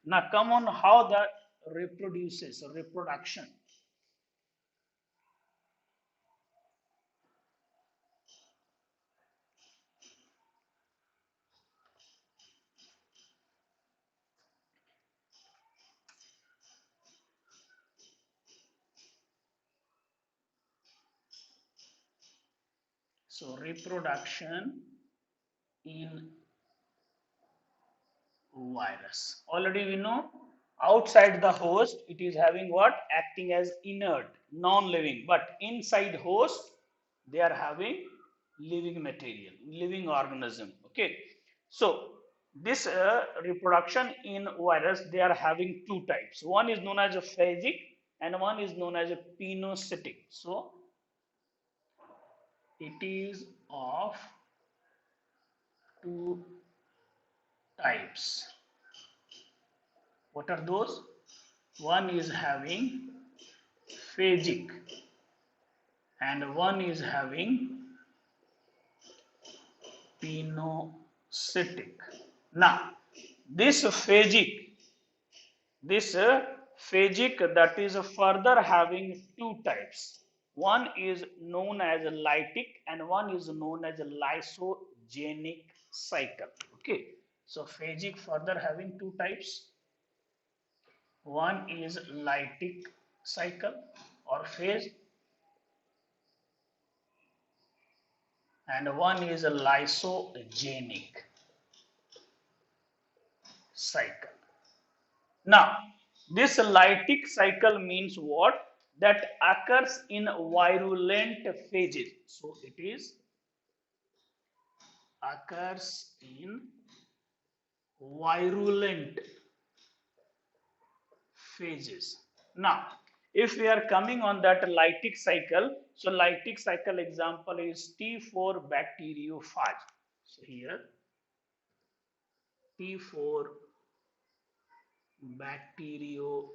Now come on how that reproduces, reproduction. So reproduction in virus. Already we know outside the host it is having what? Acting as inert, non-living. But inside host they are having living material, living organism. Okay. So this reproduction in virus, they are having two types. One is known as a phagic and one is known as a pinocytic. So it is of two types. What are those? One is having phagic and one is having pinocytic. Now, this phagic that is further having two types. One is known as a lytic and one is known as a lysogenic cycle. Okay, so phagic further having two types. One is lytic cycle or phase and one is a lysogenic cycle. Now, this lytic cycle means what? That occurs in virulent phases. So it is occurs in virulent phases. Now, if we are coming on that lytic cycle, so lytic cycle example is T4 bacteriophage. So here T4 bacteriophage.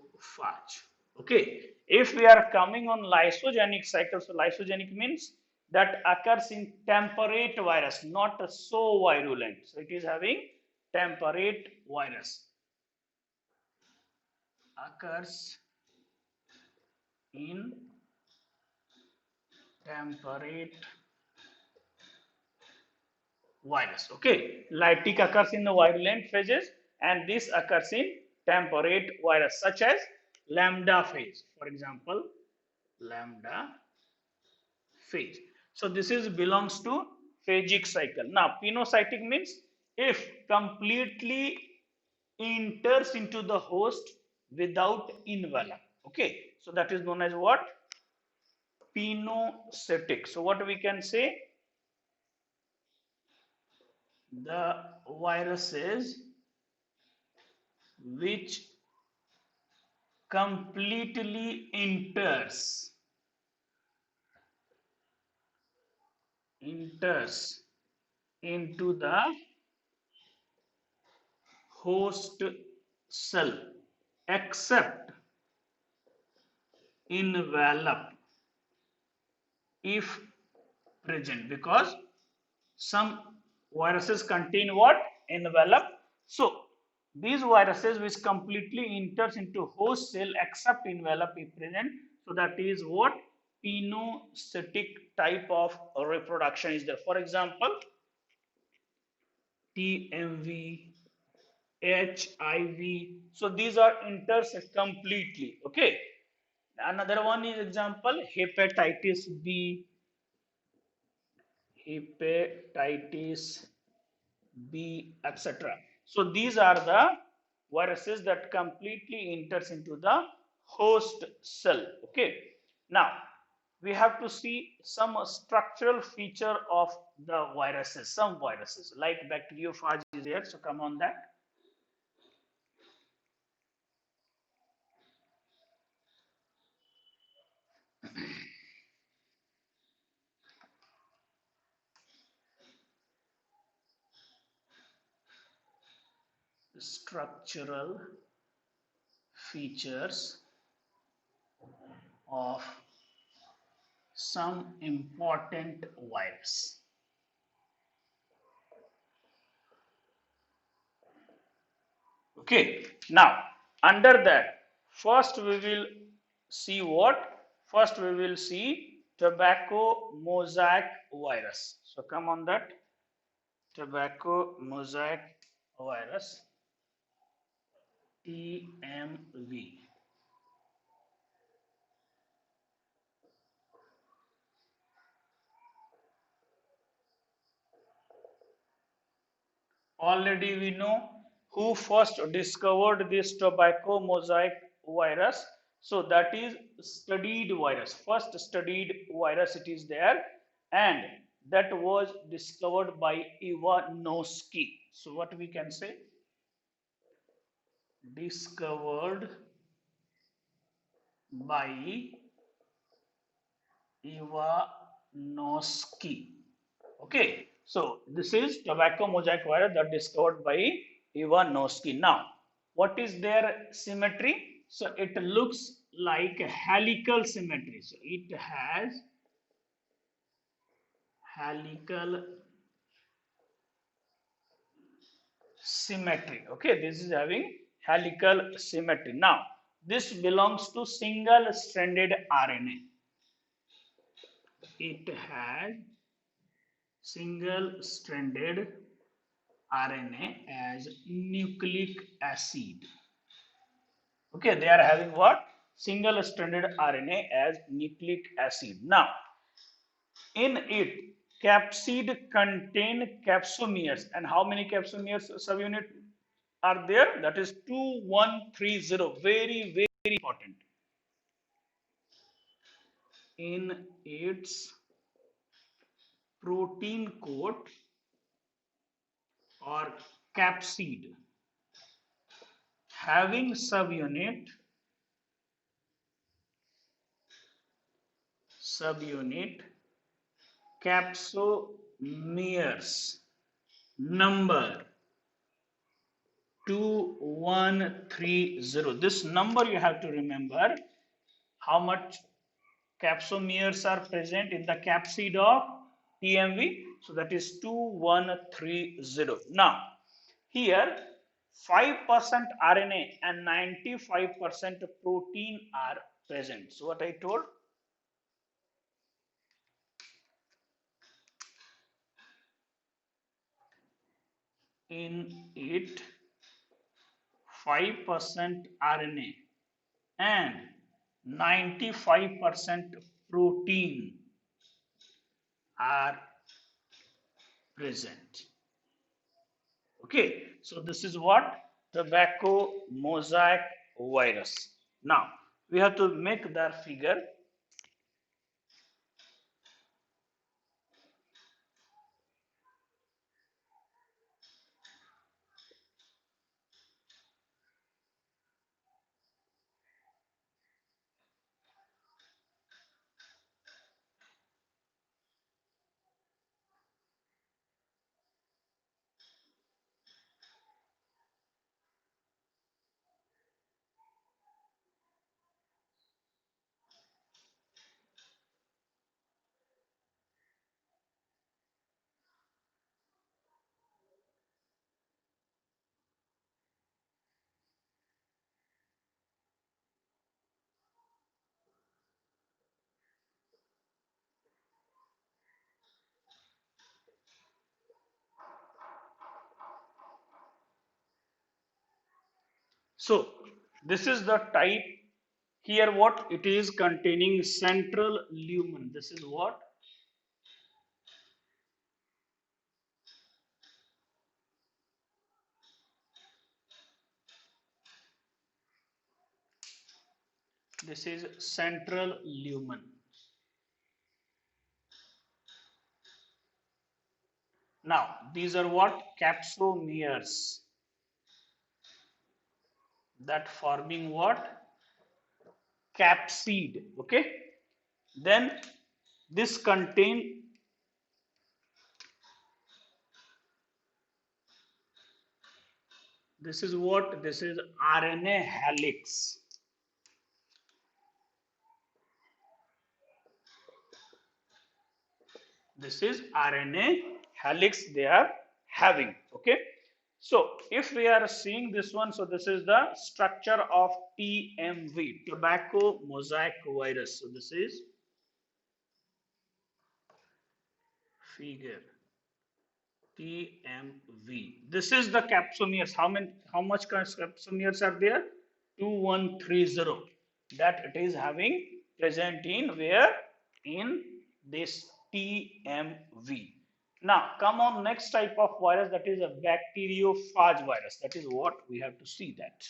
Okay, if we are coming on lysogenic cycle, so lysogenic means that occurs in temperate virus, not so virulent. So it is having temperate virus. Occurs in temperate virus. Okay, lytic occurs in the virulent phases and this occurs in temperate virus such as lambda phase. For example, lambda phase. So this is belongs to phagic cycle. Now pinocytic means if completely enters into the host without envelope. Okay, so that is known as what? Pinocytic. So what we can say? The viruses which completely enters into the host cell except envelope if present, because some viruses contain what? Envelope. So these viruses which completely enters into host cell except envelope if present, so that is what? Pinocytic type of reproduction is there. For example, TMV, HIV. So these are enters completely. Okay. Another one is example hepatitis B, hepatitis B, etc. So these are the viruses that completely enters into the host cell. Okay. Now we have to see some structural feature of the viruses. Some viruses like bacteriophage is there. So come on that. Structural features of some important virus. Okay, Now, under that, first we will see what? First we will see tobacco mosaic virus. So come on that, tobacco mosaic virus, TMV. Already we know who first discovered this tobacco mosaic virus. So that is studied virus. First studied virus it is there, and that was discovered by Ivanovsky. So what we can say? Discovered by Ivanovsky. Okay, so this is tobacco mosaic virus that discovered by Ivanovsky. Now, what is their symmetry? So it looks like a helical symmetry. So it has helical symmetry. Okay, this is having helical symmetry. Now, this belongs to single stranded RNA. It has single stranded RNA as nucleic acid. Okay, they are having what? Single stranded RNA as nucleic acid. Now, in it, capsid contain capsomeres. And how many capsomeres subunit are there? That is 2130. Very, very important. In its protein coat or capsid having subunit capsomeres number 2130. This number you have to remember how much capsomeres are present in the capsid of TMV. So that is 2130. Now, here 5% RNA and 95% protein are present. So what I told? In it 5% RNA and 95% protein are present. Okay, so this is what? Tobacco mosaic virus. Now, we have to make that figure. So, this is the type. Here what? It is containing central lumen. This is what? This is central lumen. Now, these are what? Capsomeres. That forming what? Capsid. Okay. Then this contain this is what? This is RNA helix. This is RNA helix they are having. Okay. So if we are seeing this one, so this is the structure of TMV, tobacco mosaic virus. So this is figure TMV. This is the capsomeres. How much capsomeres are there? 2130. That it is having present in where? In this TMV. Now come on next type of virus, that is a bacteriophage virus. That is what we have to see that.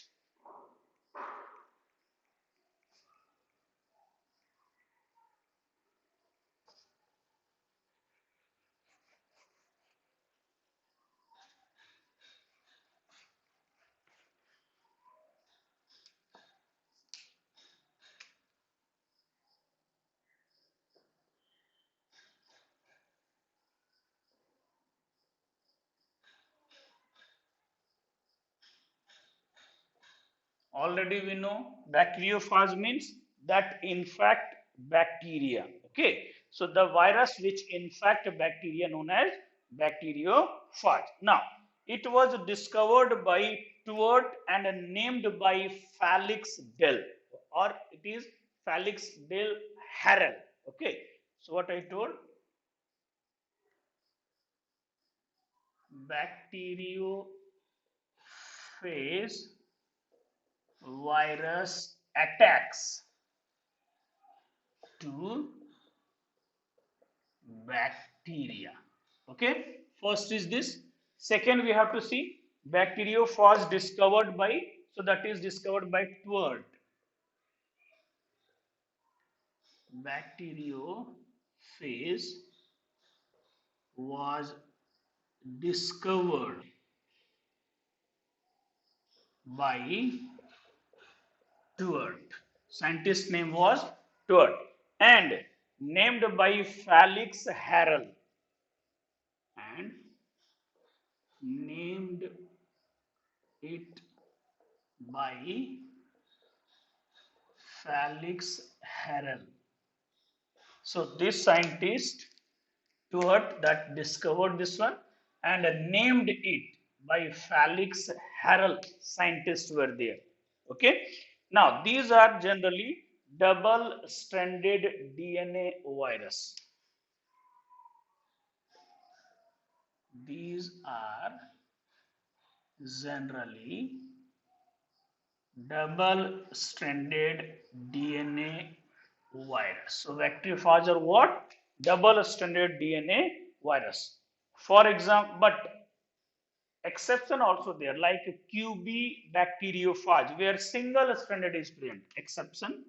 Already we know bacteriophage means that infect bacteria. Okay, so the virus which infect bacteria known as bacteriophage. Now it was discovered by Tuart and named by Felix Dell, or it is Felix Dell Harrell. Okay, so what I told, bacteriophage virus attacks to bacteria. Okay, first is this. Second, we have to see bacteriophage discovered by, so that is discovered by Tuart. Bacteriophage was discovered by Tuart. Scientist name was Tuart and named by Felix Harrell and named it by Felix Harrell. So this scientist Stuart that discovered this one and named it by Felix Harrell. Scientists were there. Okay. Now these are generally double-stranded DNA virus. These are generally double-stranded DNA virus. So bacteriophage are what? Double-stranded DNA virus. For example, but exception also there, like QB bacteriophage, where single-stranded is present. Exception,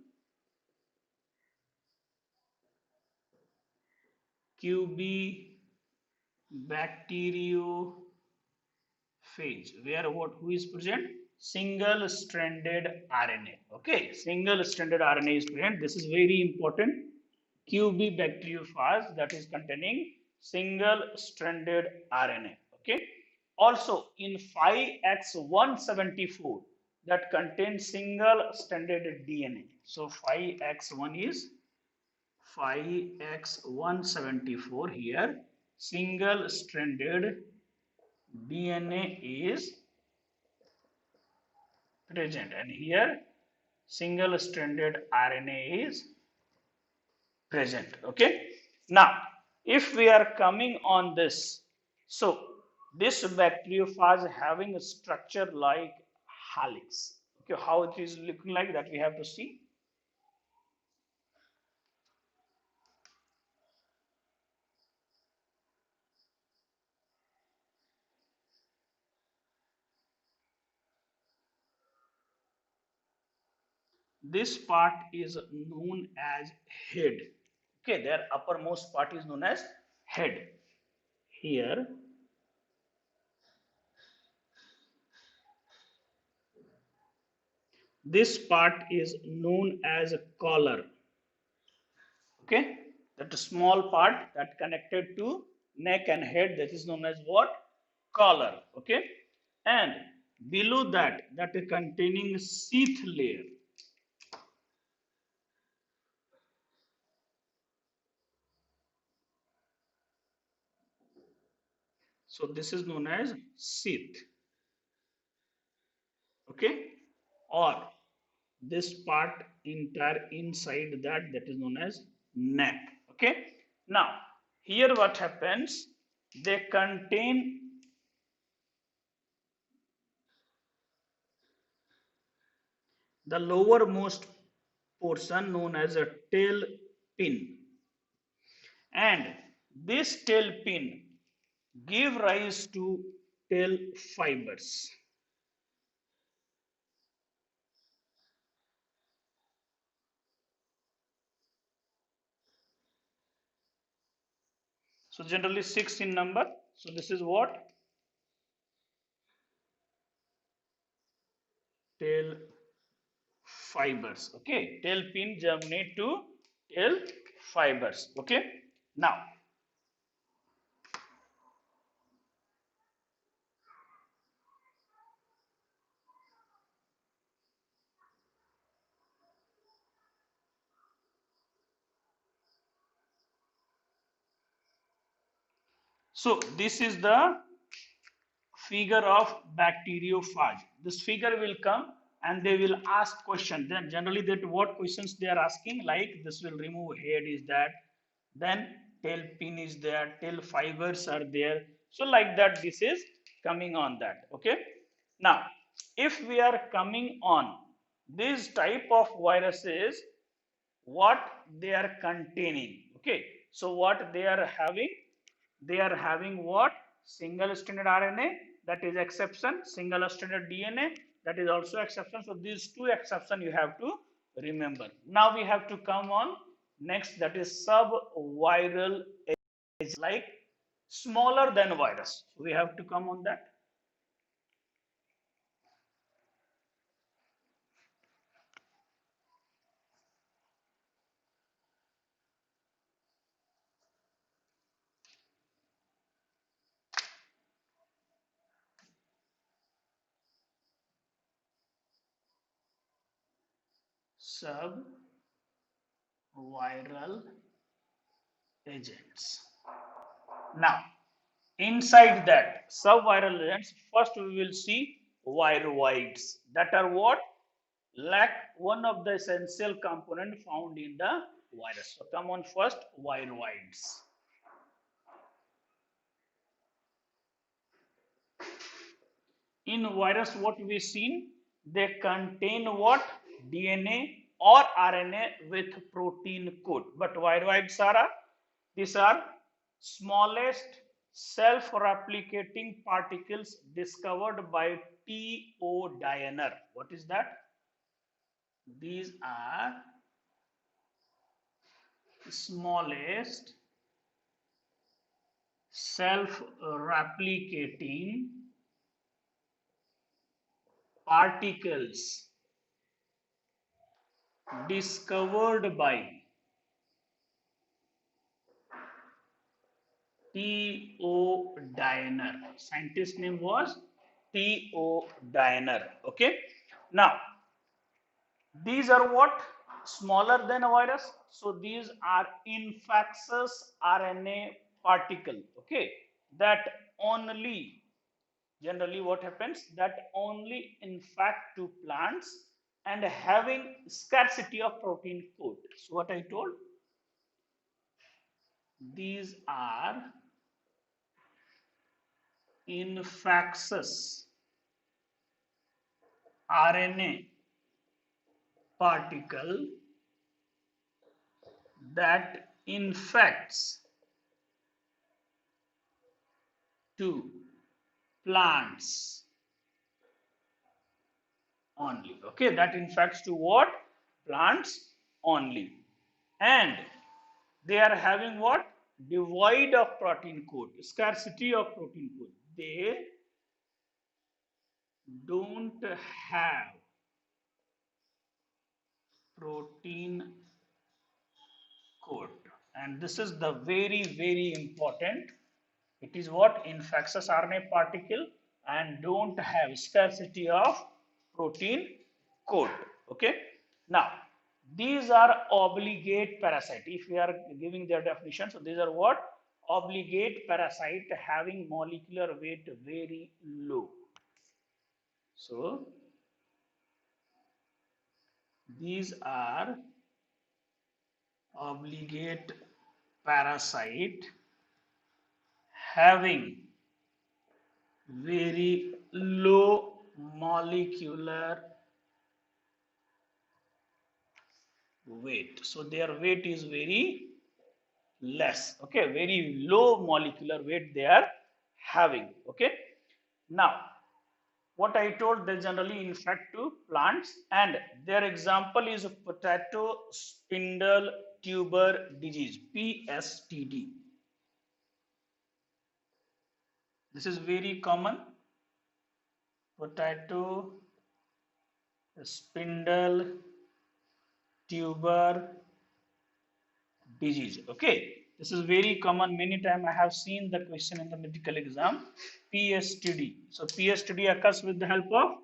QB bacteriophage, where what who is present? Single-stranded RNA. Okay, single-stranded RNA is present. This is very important. QB bacteriophage, that is containing single-stranded RNA. Okay. Also in 5x174 that contains single-stranded DNA. So 5x1 is 5x174 here. Single-stranded DNA is present and here single-stranded RNA is present. Okay, now if we are coming on this, so this bacteriophage having a structure like helix. Okay, how it is looking like that we have to see. This part is known as head. Okay, their uppermost part is known as head. Here this part is known as a collar. Okay, that small part that connected to neck and head, that is known as what? Collar. Okay, and below that, that is containing sheath layer. So this is known as sheath. okay, or this part entire inside that is known as neck. Okay, now here what happens, they contain the lowermost portion known as a tail pin, and this tail pin give rise to tail fibers. So generally 6 in number. So this is what? Tail fibers. Okay, tail pin germinate to tail fibers. Okay, now so this is the figure of bacteriophage. This figure will come and they will ask question. Then generally that what questions they are asking, like this will remove head is that, then tail pin is there, tail fibers are there. So like that this is coming on that. Okay. Now if we are coming on this type of viruses, what they are containing. Okay, so what they are having, they are having what? Single stranded RNA, that is exception. Single stranded DNA, that is also exception. So these two exception you have to remember. Now we have to come on next, that is subviral agents, like smaller than virus. So we have to come on that. Subviral agents. Now, inside that subviral agents, first we will see viroids, that are what? Lack one of the essential component found in the virus. So come on first, viroids. In virus, what we seen? They contain what? DNA or RNA with protein code. But viroids are, these are smallest self-replicating particles discovered by T.O. Dyer. What is that? These are smallest self-replicating particles discovered by T.O. Dyer. Scientist name was T.O. Dyer. Okay. Now, these are what? Smaller than a virus. So these are infectious RNA particle. Okay. That only, generally what happens, that only infect to plants and having scarcity of protein code. So what I told, these are infectious RNA particle that infects to plants only. Okay, that infects to what? Plants only. And they are having what? Devoid of protein code, scarcity of protein code. They don't have protein code. And this is the very important. It is what? Infectious RNA particle and don't have scarcity of protein code. Okay. Now, these are obligate parasite. If we are giving their definition, so these are what? Obligate parasite having molecular weight very low. So, These are obligate parasite having very low molecular weight. So their weight is very less. Okay, very low molecular weight they are having. Okay, now what I told, they generally infect to plants, and their example is potato spindle tuber disease, PSTD. This is very common. Potato spindle tuber disease. Okay, this is very common. Many times I have seen the question in the medical exam. PSTD. So PSTD occurs with the help of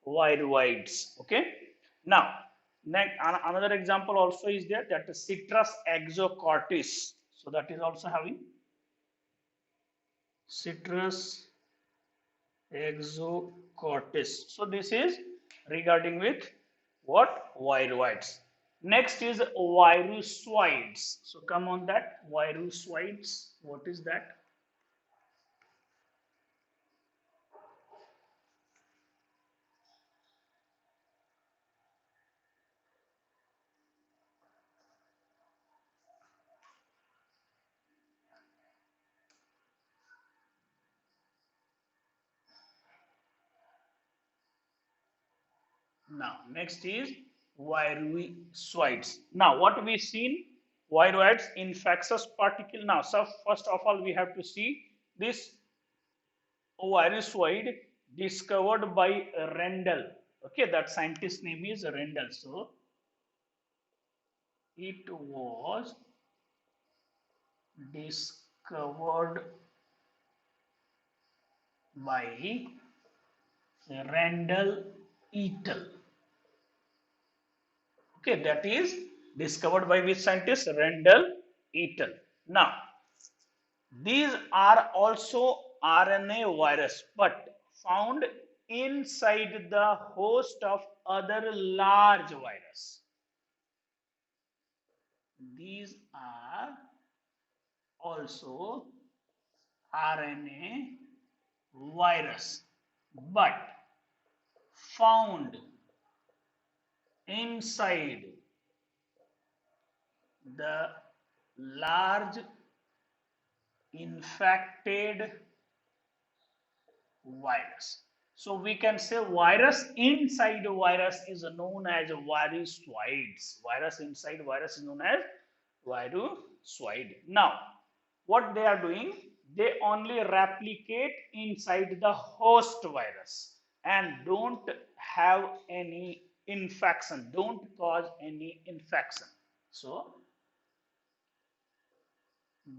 viroids. Okay. Now, next, another example also is there, that is citrus exocortis. So that is also having citrus exocortis. So this is regarding with what? Viroids. Next is virusoids. So come on that, virusoids. What is that? Now, next is virusoids. Now, what we seen? Viroids, infectious particle. Now, so first of all, we have to see this virusoid discovered by Rendell. Okay, that scientist name is Rendell. So, it was discovered by Rendell et al. Okay, that is discovered by which scientist? Rendell et al. Now, these are also RNA virus, but found inside the host of other large virus. These are also RNA virus, but found inside the large infected virus. So we can say virus inside a virus is known as virusoids. Virus inside virus is known as virusoid. Now, what they are doing? They only replicate inside the host virus and don't have any infection, don't cause any infection. So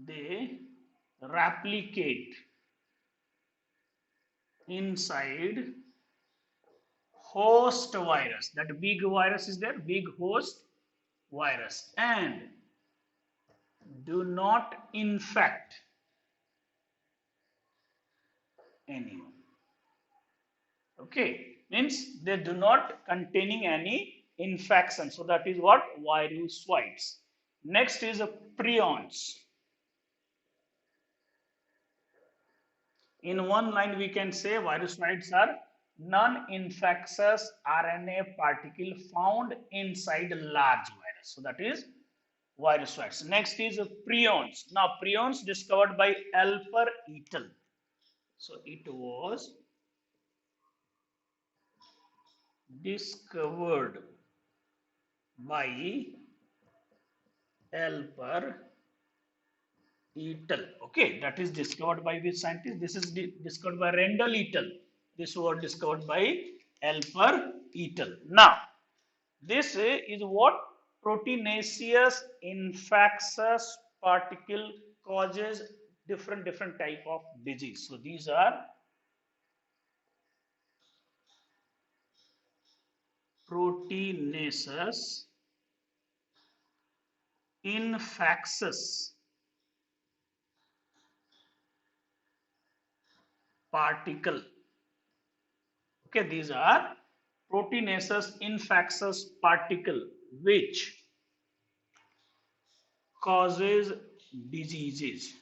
they replicate inside host virus. That big virus is there, big host virus, and do not infect anyone. Okay, means they do not containing any infection. So that is what virusoids. Next is a prions. In one line, we can say virusoids are non-infectious RNA particle found inside large virus. So that is virusoids. Next is prions. Now, prions discovered by Alper et al. So it was discovered by Alper et al. Okay, that is discovered by which scientist? This is discovered by Rendell et al. This was discovered by Alper et al. Now, this is what? Proteinaceous infectious particle causes different type of disease. So these are proteinaceous infectious particle. Okay, these are proteinaceous infectious particle which causes diseases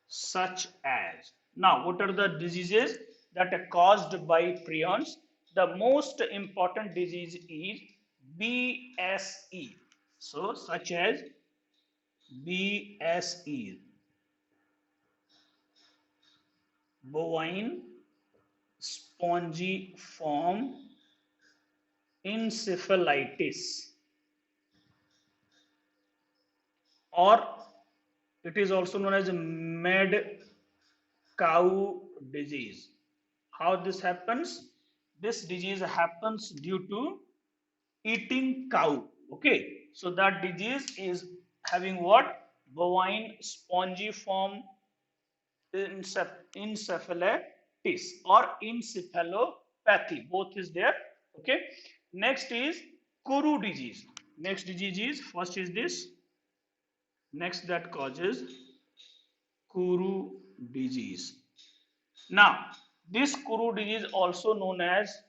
such as. Now, what are the diseases that are caused by prions? The most important disease is BSE. So, such as BSE, bovine spongiform encephalitis, or it is also known as mad cow disease. How this happens? This disease happens due to eating cow. Okay, so that disease is having what? Bovine spongiform encephalitis or encephalopathy. Both is there. Okay, next is Kuru disease. Next disease is, first is this. Next that causes Kuru disease. Now, this Kuru disease also known as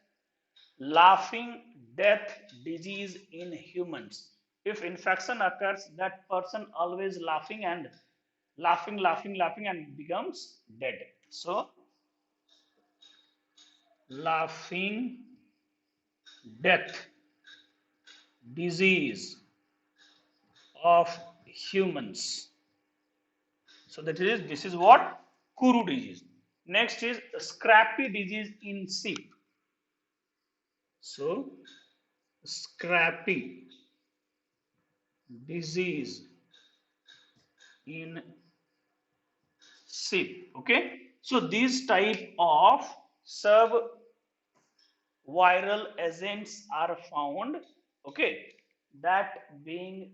laughing death disease in humans. If infection occurs, that person always laughing and laughing and becomes dead. So, laughing death disease of humans. So that is, this is what? Kuru disease. Next is scrappy disease in sheep. So, scrappy disease in sheep. Okay, so these type of subviral agents are found. Okay, that being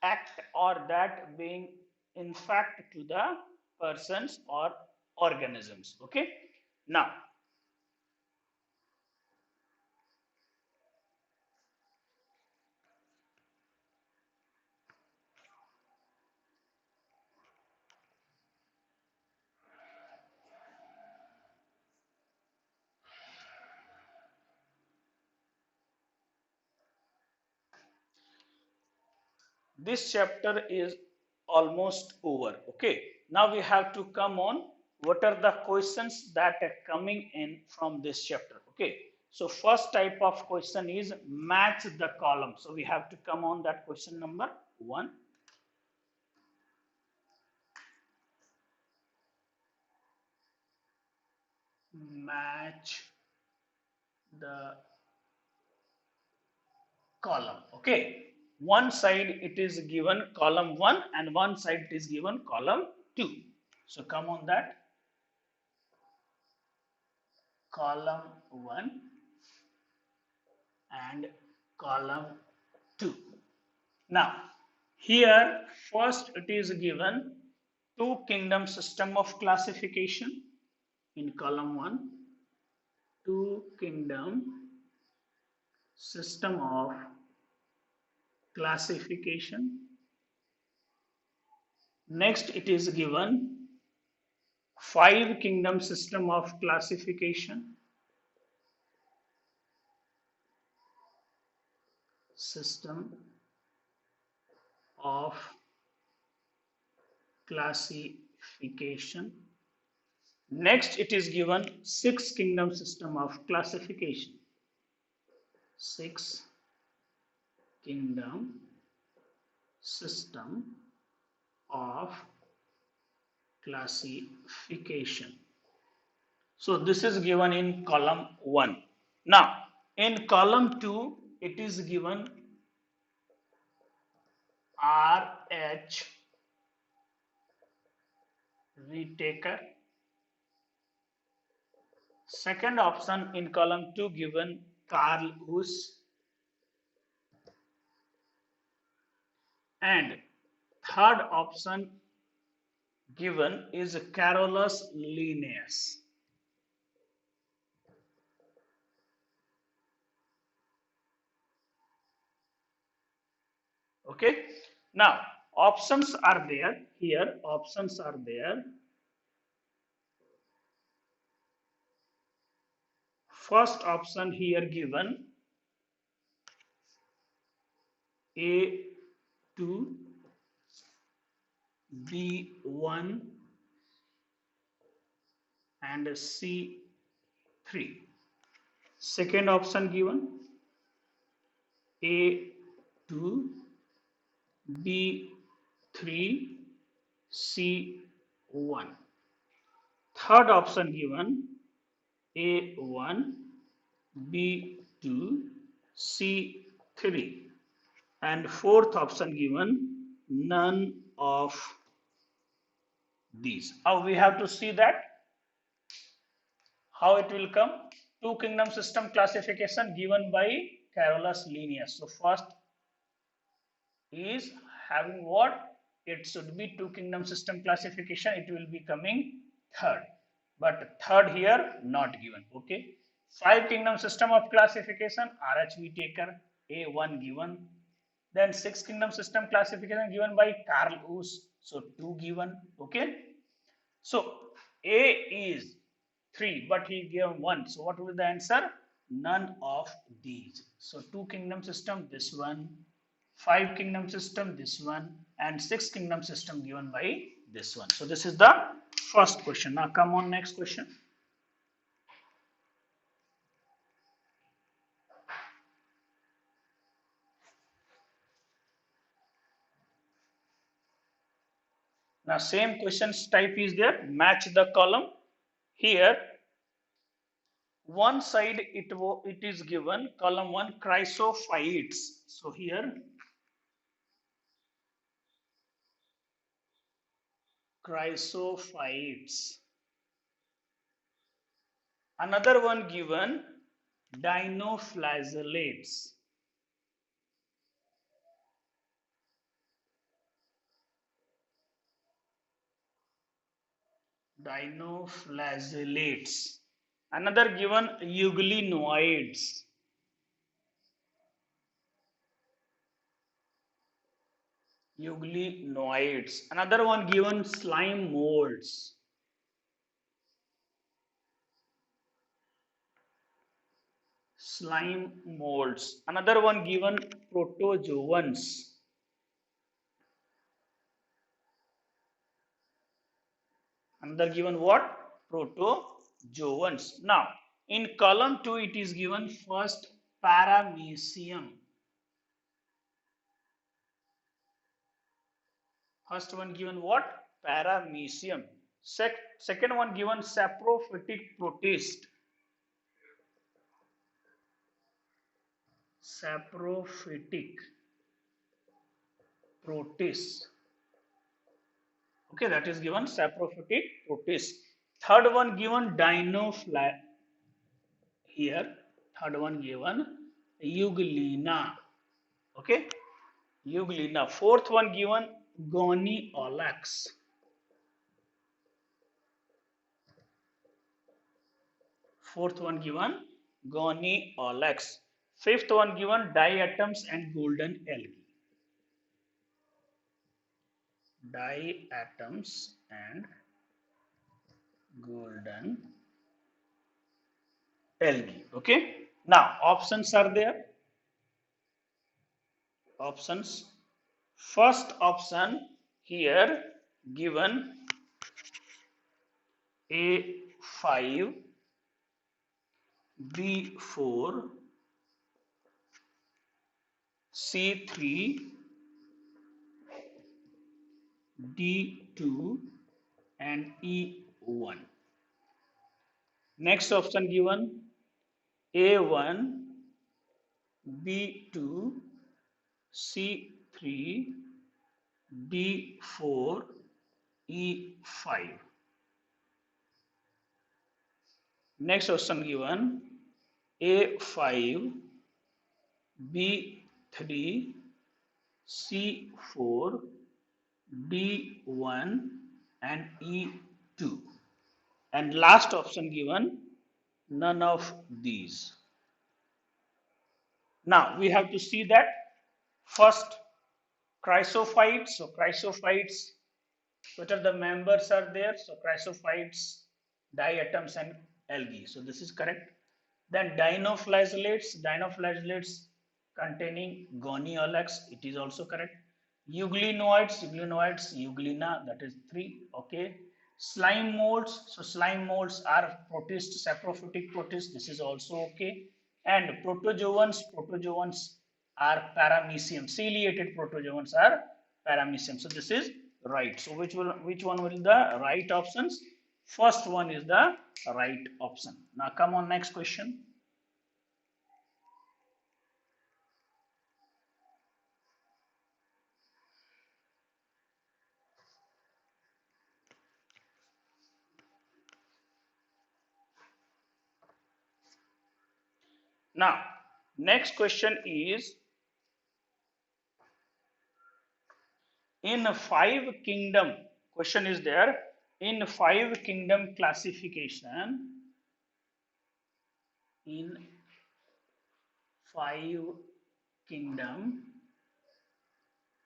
act or that being infect to the persons or organisms. Okay, now this chapter is almost over. Okay, now we have to come on what are the questions that are coming in from this chapter. Okay, so first type of question is match the column. So we have to come on that question number 1. Match the column. Okay, one side it is given column 1 and one side it is given column 2. So come on that column 1 and column 2. Now here first it is given two kingdom system of classification in column 1, two kingdom system of classification. Next it is given 5 kingdom system of classification. System of classification. Next it is given 6 kingdom system of classification. 6 kingdom system of classification. So this is given in column 1. Now in column 2 it is given RH retaker. Second option in column 2 given Carl Hus. And third option given is Carolus Linnaeus. Okay, now options are there here. Options are there. First option here given A2, B1 and C3. Second option given A2, B3, C1. Third option given A1, B2, C3. And fourth option given none of these. Now we have to see that how it will come. Two kingdom system classification given by Carolus Linnaeus. So first is having what? It should be two kingdom system classification. It will be coming third. But third here not given. Okay. Five kingdom system of classification. RH Whittaker A1 given. Then six kingdom system classification given by Carl Woese. So 2 given. Okay. So A is 3, but he gave 1. So what will be the answer? None of these. So 2 kingdom system, this one, 5 kingdom system, this one, and 6 kingdom system given by this one. So this is the first question. Now come on, next question. Now same questions type is there. Match the column. Here one side it is given column 1 chrysophytes. So here chrysophytes. Another one given dinoflagellates. Dinoflagellates. Another given euglenoids. Euglenoids. Another one given slime molds. Slime molds. Another one given protozoans. Another given what? Protozoans. Now, in column 2, it is given first paramecium. First one given what? Paramecium. Second one given saprophytic protist. Saprophytic protist. Okay, that is given saprophytic protist. Third one given dinoflag. Here, third one given euglena. Okay, euglena. Fourth one given goniolax. Fourth one given goniolax. Fifth one given diatoms and golden algae. Diatoms and golden algae. Okay. Now options are there. Options. First option here given A5, B4, C3, D2 and E1. Next option given A1, B2, C3, D4, E5. Next option given A5, B3, C4, D1 and E2. And last option given none of these. Now we have to see that first chrysophytes. So chrysophytes, what are the members are there? So chrysophytes, diatoms and algae. So this is correct. Then dinoflagellates containing goniolax, it is also correct. Euglena, that is 3. Okay. Slime molds, so slime molds are protists, saprophytic protists, this is also okay. And protozoans are paramecium, ciliated protozoans are paramecium. So this is right. So which one will the right options? First one is the right option. Now come on, next question. Now, next question is, in five kingdom, question is there, in five kingdom classification, in five kingdom